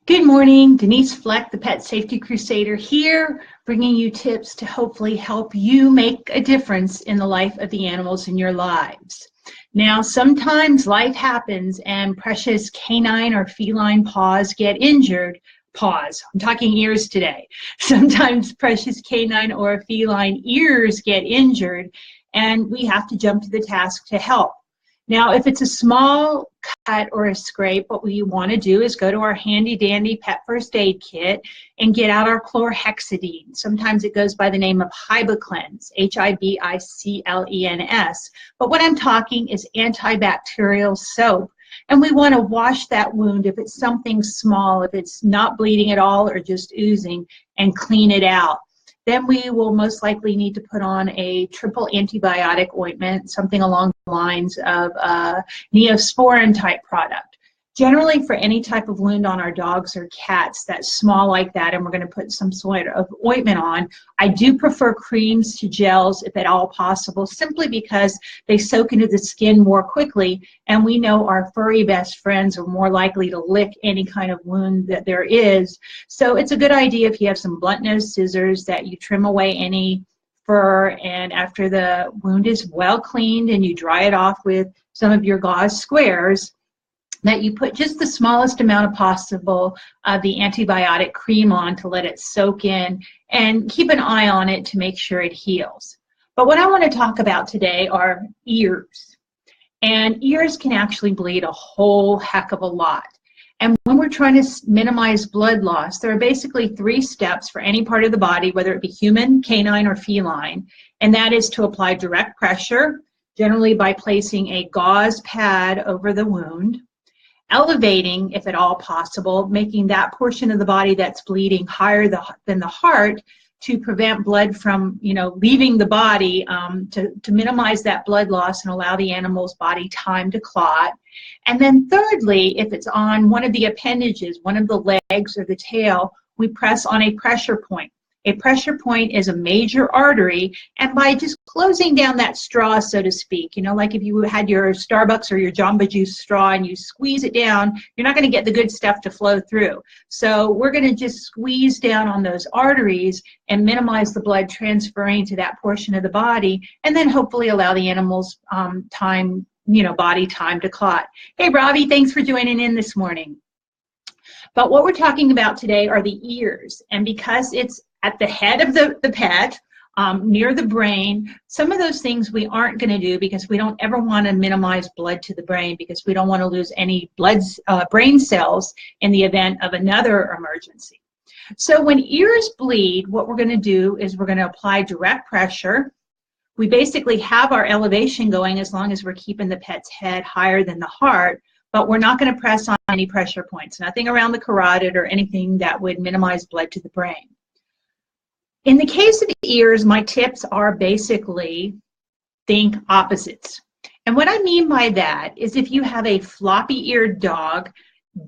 Good morning, Denise Fleck, the Pet Safety Crusader here, bringing you tips to hopefully help you make a difference in the life of the animals in your lives. Now, sometimes life happens and precious canine or feline paws get injured. Paws, I'm talking ears today. Sometimes precious canine or feline ears get injured and we have to jump to the task to help. Now, if it's a small cut or a scrape, what we want to do is go to our handy dandy pet first aid kit and get out our chlorhexidine. Sometimes it goes by the name of Hibiclens, Hibiclens. But what I'm talking is antibacterial soap. And we want to wash that wound if it's something small, if it's not bleeding at all or just oozing, and clean it out. Then we will most likely need to put on a triple antibiotic ointment, something along the lines of a Neosporin type product. Generally, for any type of wound on our dogs or cats that's small like that, and we're going to put some sort of ointment on, I do prefer creams to gels if at all possible, simply because they soak into the skin more quickly, and we know our furry best friends are more likely to lick any kind of wound that there is. So it's a good idea if you have some blunt nose scissors that you trim away any fur, and after the wound is well cleaned and you dry it off with some of your gauze squares, that you put just the smallest amount of possible of the antibiotic cream on to let it soak in, and keep an eye on it to make sure it heals. But what I want to talk about today are ears. And ears can actually bleed a whole heck of a lot. And when we're trying to minimize blood loss, there are basically 3 steps for any part of the body, whether it be human, canine, or feline, and that is to apply direct pressure, generally by placing a gauze pad over the wound, elevating, if at all possible, making that portion of the body that's bleeding higher than the heart to prevent blood from, leaving the body, to minimize that blood loss and allow the animal's body time to clot. And then thirdly, if it's on one of the appendages, one of the legs or the tail, we press on a pressure point. A pressure point is a major artery, and by just closing down that straw, so to speak, like if you had your Starbucks or your Jamba Juice straw and you squeeze it down, you're not going to get the good stuff to flow through. So we're going to just squeeze down on those arteries and minimize the blood transferring to that portion of the body, and then hopefully allow the animal's body time to clot. Hey, Robbie, thanks for joining in this morning. But what we're talking about today are the ears, and because it's at the head of the pet, near the brain, some of those things we aren't going to do because we don't ever want to minimize blood to the brain, because we don't want to lose any brain cells in the event of another emergency. So when ears bleed, what we're going to do is we're going to apply direct pressure. We basically have our elevation going as long as we're keeping the pet's head higher than the heart, but we're not going to press on any pressure points, nothing around the carotid or anything that would minimize blood to the brain. In the case of ears, my tips are basically think opposites. And what I mean by that is if you have a floppy-eared dog,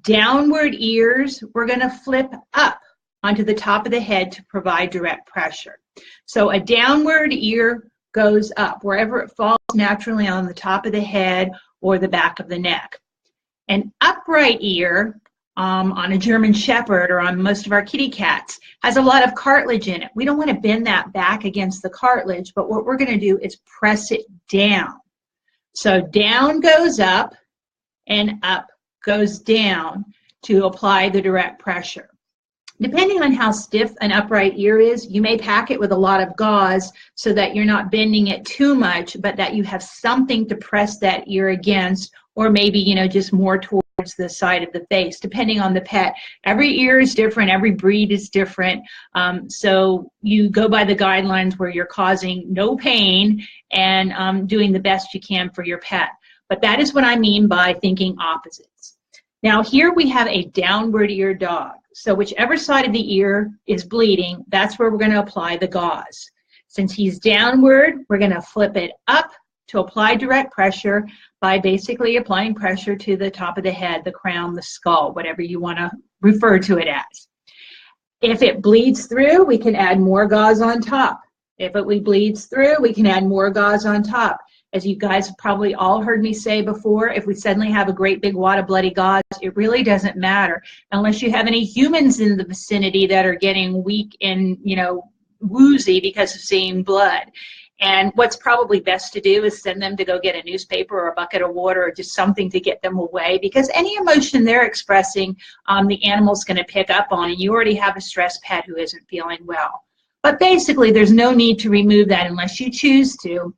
downward ears, we're going to flip up onto the top of the head to provide direct pressure. So a downward ear goes up wherever it falls naturally on the top of the head or the back of the neck. An upright ear on a German Shepherd or on most of our kitty cats has a lot of cartilage in it. We don't want to bend that back against the cartilage, but what we're going to do is press it down. So down goes up and up goes down to apply the direct pressure. Depending on how stiff an upright ear is, you may pack it with a lot of gauze so that you're not bending it too much, but that you have something to press that ear against, or maybe, just more towards the side of the face, depending on the pet. Every ear is different, every breed is different, so you go by the guidelines where you're causing no pain and doing the best you can for your pet. But that is what I mean by thinking opposites. Now here we have a downward ear dog, so whichever side of the ear is bleeding, that's where we're going to apply the gauze. Since he's downward, we're going to flip it up to apply direct pressure by basically applying pressure to the top of the head, the crown, the skull, whatever you want to refer to it as. If it bleeds through, we can add more gauze on top. If it bleeds through, we can add more gauze on top. As you guys have probably all heard me say before, if we suddenly have a great big wad of bloody gauze, it really doesn't matter unless you have any humans in the vicinity that are getting weak and, you know, woozy because of seeing blood. And what's probably best to do is send them to go get a newspaper or a bucket of water or just something to get them away, because any emotion they're expressing, the animal's going to pick up on, and you already have a stressed pet who isn't feeling well. But basically, there's no need to remove that unless you choose to.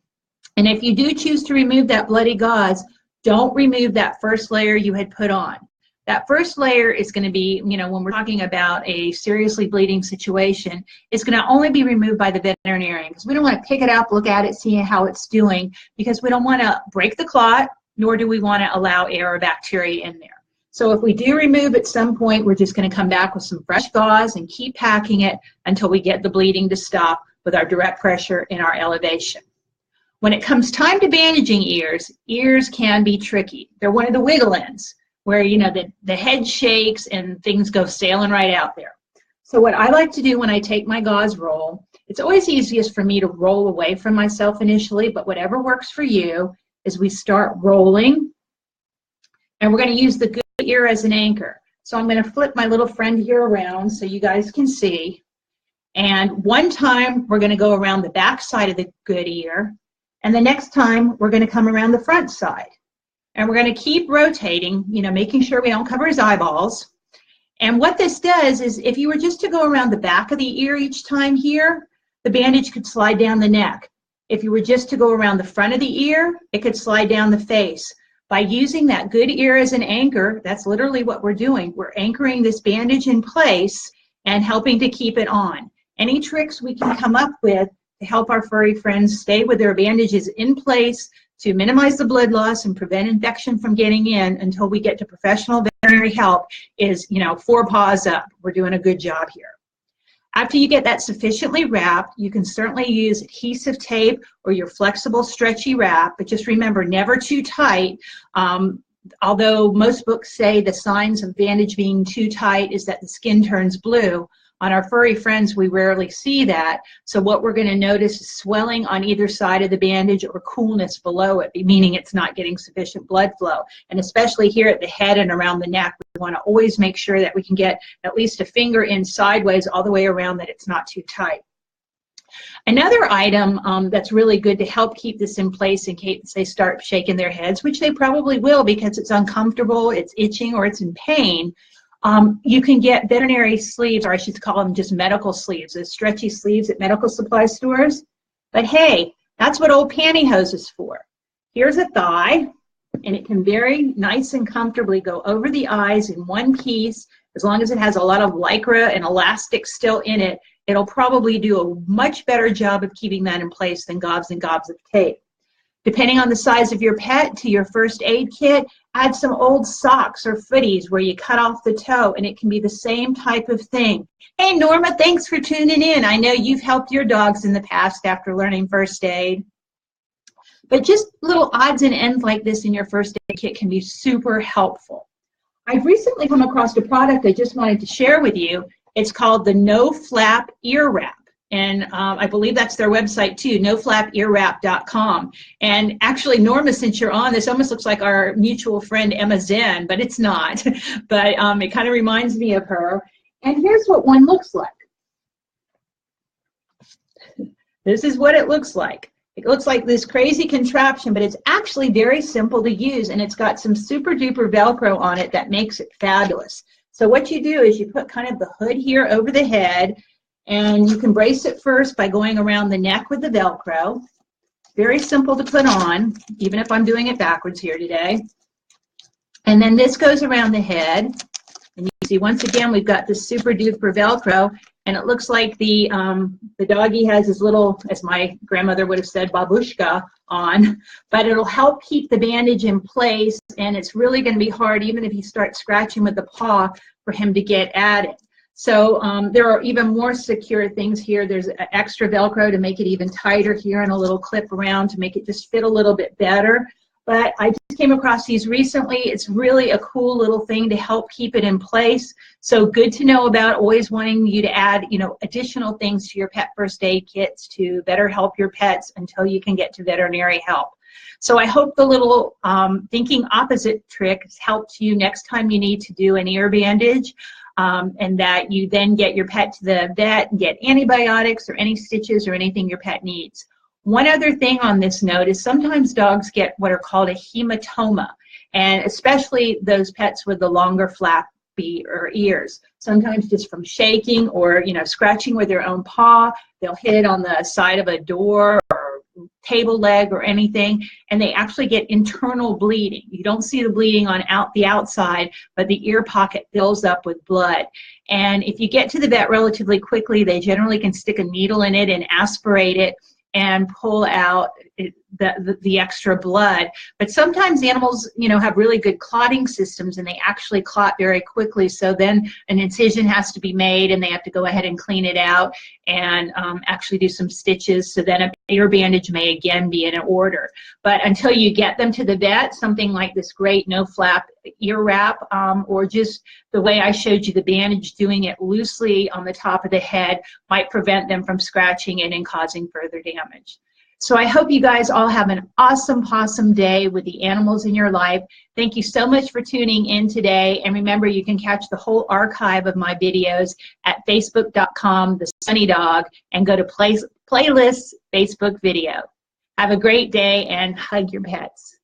And if you do choose to remove that bloody gauze, don't remove that first layer you had put on. That first layer is going to be, you know, when we're talking about a seriously bleeding situation, it's going to only be removed by the veterinarian, because we don't want to pick it up, look at it, see how it's doing, because we don't want to break the clot, nor do we want to allow air or bacteria in there. So if we do remove at some point, we're just going to come back with some fresh gauze and keep packing it until we get the bleeding to stop with our direct pressure and our elevation. When it comes time to bandaging ears, ears can be tricky. They're one of the wiggle ends, where, you know, the head shakes and things go sailing right out there. So what I like to do when I take my gauze roll, it's always easiest for me to roll away from myself initially, but whatever works for you, is we start rolling, and we're going to use the good ear as an anchor. So I'm going to flip my little friend here around so you guys can see. And one time we're going to go around the back side of the good ear, and the next time we're going to come around the front side. And we're going to keep rotating, you know, making sure we don't cover his eyeballs. And what this does is, if you were just to go around the back of the ear each time here, the bandage could slide down the neck. If you were just to go around the front of the ear, it could slide down the face. By using that good ear as an anchor, that's literally what we're doing. We're anchoring this bandage in place and helping to keep it on. Any tricks we can come up with to help our furry friends stay with their bandages in place to minimize the blood loss and prevent infection from getting in until we get to professional veterinary help is, you know, 4 paws up. We're doing a good job here. After you get that sufficiently wrapped, you can certainly use adhesive tape or your flexible stretchy wrap, but just remember, never too tight. Although most books say the signs of bandage being too tight is that the skin turns blue, on our furry friends, we rarely see that. So what we're going to notice is swelling on either side of the bandage or coolness below it, meaning it's not getting sufficient blood flow. And especially here at the head and around the neck, we want to always make sure that we can get at least a finger in sideways all the way around, that it's not too tight. Another item that's really good to help keep this in place in case they start shaking their heads, which they probably will because it's uncomfortable, it's itching, or it's in pain, you can get veterinary sleeves, or I should call them just medical sleeves, those stretchy sleeves at medical supply stores. But hey, that's what old pantyhose is for. Here's a thigh, and it can very nice and comfortably go over the eyes in one piece. As long as it has a lot of lycra and elastic still in it, it'll probably do a much better job of keeping that in place than gobs and gobs of tape. Depending on the size of your pet, to your first aid kit, add some old socks or footies where you cut off the toe, and it can be the same type of thing. Hey, Norma, thanks for tuning in. I know you've helped your dogs in the past after learning first aid. But just little odds and ends like this in your first aid kit can be super helpful. I've recently come across a product I just wanted to share with you. It's called the No Flap Ear Wrap. And I believe that's their website too, noflapearwrap.com. And actually, Norma, since you're on, this almost looks like our mutual friend Emma Zen, but it's not. But it kind of reminds me of her. And here's what one looks like. This is what it looks like. It looks like this crazy contraption, but it's actually very simple to use, and it's got some super duper Velcro on it that makes it fabulous. So what you do is you put kind of the hood here over the head, and you can brace it first by going around the neck with the Velcro. Very simple to put on, even if I'm doing it backwards here today. And then this goes around the head. And you see, once again, we've got this super duper Velcro, and it looks like the doggy has his little, as my grandmother would have said, babushka on, but it'll help keep the bandage in place, and it's really going to be hard, even if you start scratching with the paw, for him to get at it. So there are even more secure things here. There's extra Velcro to make it even tighter here, and a little clip around to make it just fit a little bit better. But I just came across these recently. It's really a cool little thing to help keep it in place. So good to know about, always wanting you to add, you know, additional things to your pet first aid kits to better help your pets until you can get to veterinary help. So I hope the little thinking opposite trick helps you next time you need to do an ear bandage, and that you then get your pet to the vet and get antibiotics or any stitches or anything your pet needs. One other thing on this note is sometimes dogs get what are called a hematoma, and especially those pets with the longer flappy or ears. Sometimes just from shaking or scratching with their own paw, they'll hit on the side of a door or table leg or anything, and they actually get internal bleeding. You don't see the bleeding on the outside, but the ear pocket fills up with blood. And if you get to the vet relatively quickly, they generally can stick a needle in it and aspirate it and pull out the extra blood. But sometimes animals, have really good clotting systems, and they actually clot very quickly. So then an incision has to be made, and they have to go ahead and clean it out and actually do some stitches. So then an ear bandage may again be in order. But until you get them to the vet, something like this great no flap ear wrap, or just the way I showed you the bandage, doing it loosely on the top of the head, might prevent them from scratching it and causing further damage. So I hope you guys all have an awesome possum day with the animals in your life. Thank you so much for tuning in today. And remember, you can catch the whole archive of my videos at facebook.com/TheSunnyDog and go to Playlists Facebook video. Have a great day and hug your pets.